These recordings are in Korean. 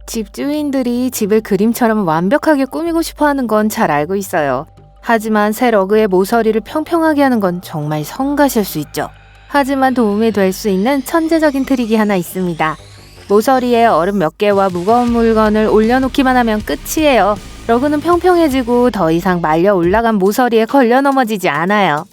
집주인들이 집을 그림처럼 완벽하게 꾸미고 싶어 하는 건 잘 알고 있어요. 하지만 새 러그의 모서리를 평평하게 하는 건 정말 성가실 수 있죠. 하지만 도움이 될 수 있는 천재적인 트릭이 하나 있습니다. 모서리에 얼음 몇 개와 무거운 물건을 올려놓기만 하면 끝이에요. 러그는 평평해지고 더 이상 말려 올라간 모서리에 걸려 넘어지지 않아요.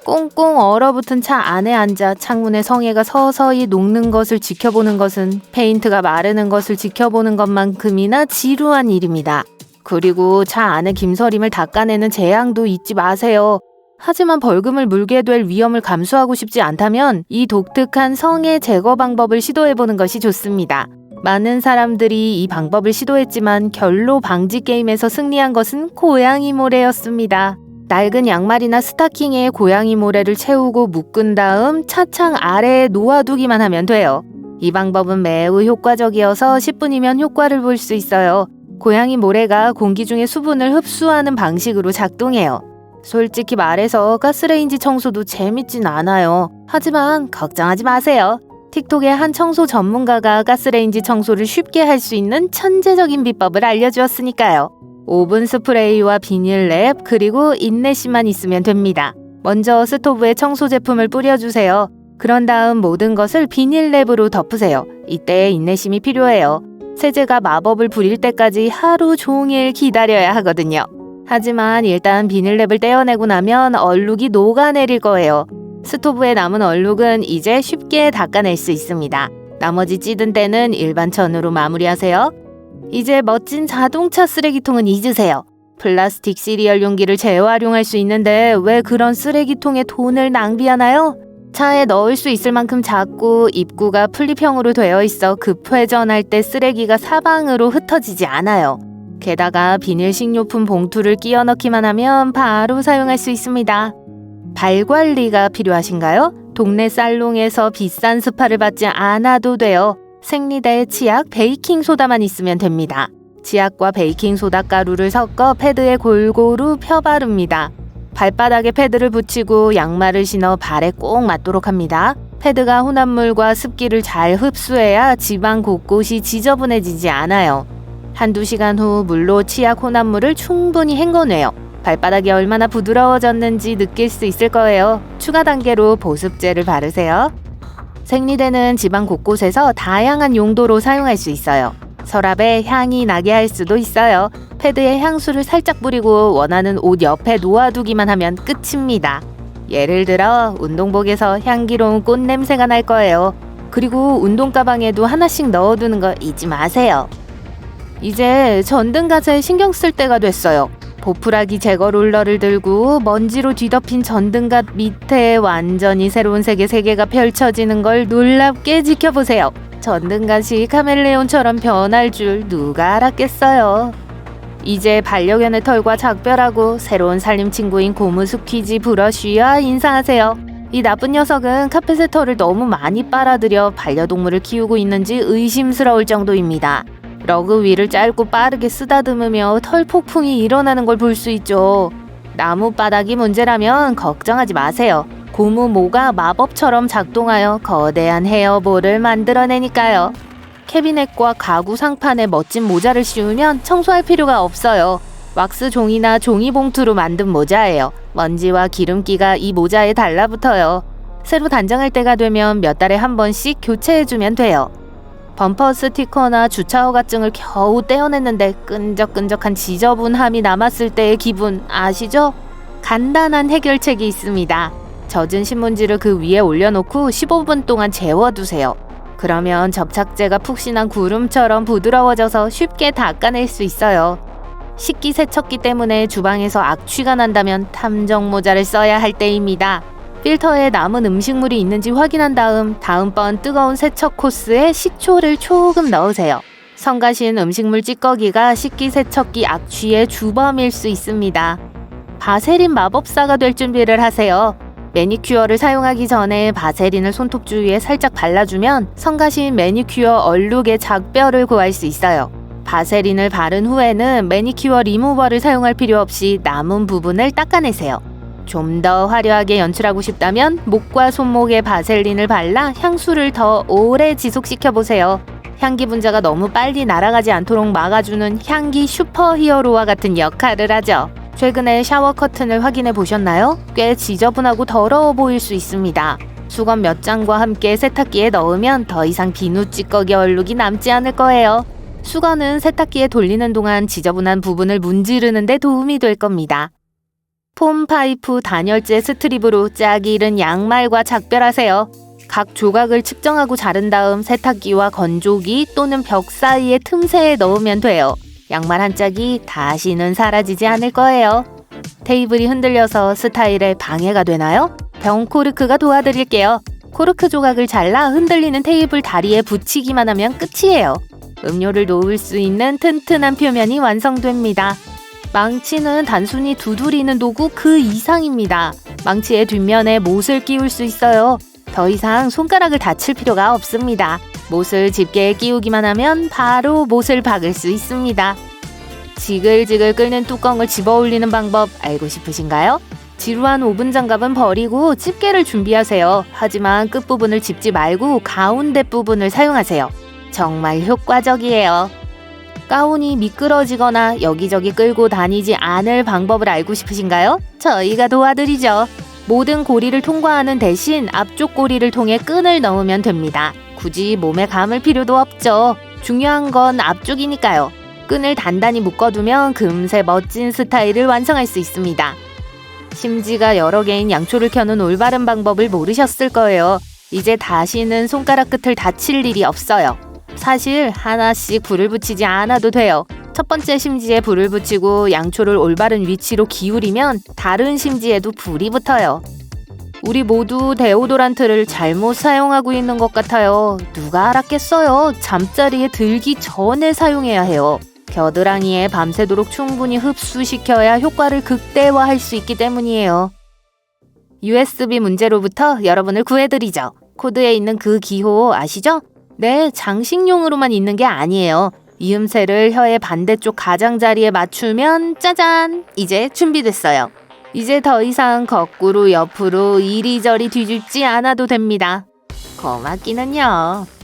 꽁꽁 얼어붙은 차 안에 앉아 창문에 성에가 서서히 녹는 것을 지켜보는 것은 페인트가 마르는 것을 지켜보는 것만큼이나 지루한 일입니다. 그리고 차 안에 김서림을 닦아내는 재앙도 잊지 마세요. 하지만 벌금을 물게 될 위험을 감수하고 싶지 않다면 이 독특한 성의 제거 방법을 시도해보는 것이 좋습니다. 많은 사람들이 이 방법을 시도했지만 결로 방지 게임에서 승리한 것은 고양이 모래였습니다. 낡은 양말이나 스타킹에 고양이 모래를 채우고 묶은 다음 차창 아래에 놓아두기만 하면 돼요. 이 방법은 매우 효과적이어서 10분이면 효과를 볼 수 있어요. 고양이 모래가 공기 중의 수분을 흡수하는 방식으로 작동해요. 솔직히 말해서 가스레인지 청소도 재밌진 않아요. 하지만 걱정하지 마세요. 틱톡의 한 청소 전문가가 가스레인지 청소를 쉽게 할 수 있는 천재적인 비법을 알려주었으니까요. 오븐 스프레이와 비닐랩 그리고 인내심만 있으면 됩니다. 먼저 스토브에 청소 제품을 뿌려주세요. 그런 다음 모든 것을 비닐랩으로 덮으세요. 이때 인내심이 필요해요. 세제가 마법을 부릴 때까지 하루 종일 기다려야 하거든요. 하지만 일단 비닐랩을 떼어내고 나면 얼룩이 녹아내릴 거예요. 스토브에 남은 얼룩은 이제 쉽게 닦아낼 수 있습니다. 나머지 찌든 때는 일반 천으로 마무리하세요. 이제 멋진 자동차 쓰레기통은 잊으세요. 플라스틱 시리얼 용기를 재활용할 수 있는데 왜 그런 쓰레기통에 돈을 낭비하나요? 차에 넣을 수 있을 만큼 작고 입구가 플립형으로 되어 있어 급회전할 때 쓰레기가 사방으로 흩어지지 않아요. 게다가 비닐 식료품 봉투를 끼워 넣기만 하면 바로 사용할 수 있습니다. 발 관리가 필요하신가요? 동네 살롱에서 비싼 스파를 받지 않아도 돼요. 생리대, 치약, 베이킹소다만 있으면 됩니다. 치약과 베이킹소다 가루를 섞어 패드에 골고루 펴바릅니다. 발바닥에 패드를 붙이고 양말을 신어 발에 꼭 맞도록 합니다. 패드가 혼합물과 습기를 잘 흡수해야 지방 곳곳이 지저분해지지 않아요. 한두 시간 후 물로 치약 혼합물을 충분히 헹궈내요. 발바닥이 얼마나 부드러워졌는지 느낄 수 있을 거예요. 추가 단계로 보습제를 바르세요. 생리대는 집안 곳곳에서 다양한 용도로 사용할 수 있어요. 서랍에 향이 나게 할 수도 있어요. 패드에 향수를 살짝 뿌리고 원하는 옷 옆에 놓아두기만 하면 끝입니다. 예를 들어 운동복에서 향기로운 꽃 냄새가 날 거예요. 그리고 운동 가방에도 하나씩 넣어두는 거 잊지 마세요. 이제 전등가사에 신경 쓸 때가 됐어요. 보풀하기 제거 롤러를 들고 먼지로 뒤덮인 전등갓 밑에 완전히 새로운 세계 3개가 펼쳐지는 걸 놀랍게 지켜보세요. 전등갓이 카멜레온처럼 변할 줄 누가 알았겠어요. 이제 반려견의 털과 작별하고 새로운 살림 친구인 고무스퀴지 브러쉬와 인사하세요. 이 나쁜 녀석은 카펫의 털을 너무 많이 빨아들여 반려동물을 키우고 있는지 의심스러울 정도입니다. 러그 위를 짧고 빠르게 쓰다듬으며 털 폭풍이 일어나는 걸 볼 수 있죠. 나무 바닥이 문제라면 걱정하지 마세요. 고무 모가 마법처럼 작동하여 거대한 헤어볼을 만들어내니까요. 캐비넷과 가구 상판에 멋진 모자를 씌우면 청소할 필요가 없어요. 왁스 종이나 종이 봉투로 만든 모자예요. 먼지와 기름기가 이 모자에 달라붙어요. 새로 단장할 때가 되면 몇 달에 한 번씩 교체해주면 돼요. 범퍼 스티커나 주차 허가증을 겨우 떼어냈는데 끈적끈적한 지저분함이 남았을 때의 기분 아시죠? 간단한 해결책이 있습니다. 젖은 신문지를 그 위에 올려놓고 15분 동안 재워두세요. 그러면 접착제가 푹신한 구름처럼 부드러워져서 쉽게 닦아낼 수 있어요. 식기세척기 때문에 주방에서 악취가 난다면 탐정 모자를 써야 할 때입니다. 필터에 남은 음식물이 있는지 확인한 다음 다음번 뜨거운 세척 코스에 식초를 조금 넣으세요. 성가신 음식물 찌꺼기가 식기세척기 악취의 주범일 수 있습니다. 바세린 마법사가 될 준비를 하세요. 매니큐어를 사용하기 전에 바세린을 손톱 주위에 살짝 발라주면 성가신 매니큐어 얼룩의 작별을 구할 수 있어요. 바세린을 바른 후에는 매니큐어 리무버를 사용할 필요 없이 남은 부분을 닦아내세요. 좀 더 화려하게 연출하고 싶다면 목과 손목에 바셀린을 발라 향수를 더 오래 지속시켜보세요. 향기 분자가 너무 빨리 날아가지 않도록 막아주는 향기 슈퍼히어로와 같은 역할을 하죠. 최근에 샤워 커튼을 확인해 보셨나요? 꽤 지저분하고 더러워 보일 수 있습니다. 수건 몇 장과 함께 세탁기에 넣으면 더 이상 비누 찌꺼기 얼룩이 남지 않을 거예요. 수건은 세탁기에 돌리는 동안 지저분한 부분을 문지르는 데 도움이 될 겁니다. 폼 파이프 단열재 스트립으로 짝이 이른 양말과 작별하세요. 각 조각을 측정하고 자른 다음 세탁기와 건조기 또는 벽 사이의 틈새에 넣으면 돼요. 양말 한 짝이 다시는 사라지지 않을 거예요. 테이블이 흔들려서 스타일에 방해가 되나요? 병 코르크가 도와드릴게요. 코르크 조각을 잘라 흔들리는 테이블 다리에 붙이기만 하면 끝이에요. 음료를 놓을 수 있는 튼튼한 표면이 완성됩니다. 망치는 단순히 두드리는 도구 그 이상입니다. 망치의 뒷면에 못을 끼울 수 있어요. 더 이상 손가락을 다칠 필요가 없습니다. 못을 집게에 끼우기만 하면 바로 못을 박을 수 있습니다. 지글지글 끓는 뚜껑을 집어 올리는 방법 알고 싶으신가요? 지루한 오븐 장갑은 버리고 집게를 준비하세요. 하지만 끝부분을 집지 말고 가운데 부분을 사용하세요. 정말 효과적이에요. 가운이 미끄러지거나 여기저기 끌고 다니지 않을 방법을 알고 싶으신가요? 저희가 도와드리죠. 모든 고리를 통과하는 대신 앞쪽 고리를 통해 끈을 넣으면 됩니다. 굳이 몸에 감을 필요도 없죠. 중요한 건 앞쪽이니까요. 끈을 단단히 묶어두면 금세 멋진 스타일을 완성할 수 있습니다. 심지가 여러 개인 양초를 켜는 올바른 방법을 모르셨을 거예요. 이제 다시는 손가락 끝을 다칠 일이 없어요. 사실 하나씩 불을 붙이지 않아도 돼요. 첫 번째 심지에 불을 붙이고 양초를 올바른 위치로 기울이면 다른 심지에도 불이 붙어요. 우리 모두 데오도란트를 잘못 사용하고 있는 것 같아요. 누가 알았겠어요. 잠자리에 들기 전에 사용해야 해요. 겨드랑이에 밤새도록 충분히 흡수시켜야 효과를 극대화할 수 있기 때문이에요. USB 문제로부터 여러분을 구해드리죠. 코드에 있는 그 기호 아시죠? 네, 장식용으로만 있는 게 아니에요. 이음새를 혀의 반대쪽 가장자리에 맞추면 짜잔! 이제 준비됐어요. 이제 더 이상 거꾸로 옆으로 이리저리 뒤집지 않아도 됩니다. 고맙기는요.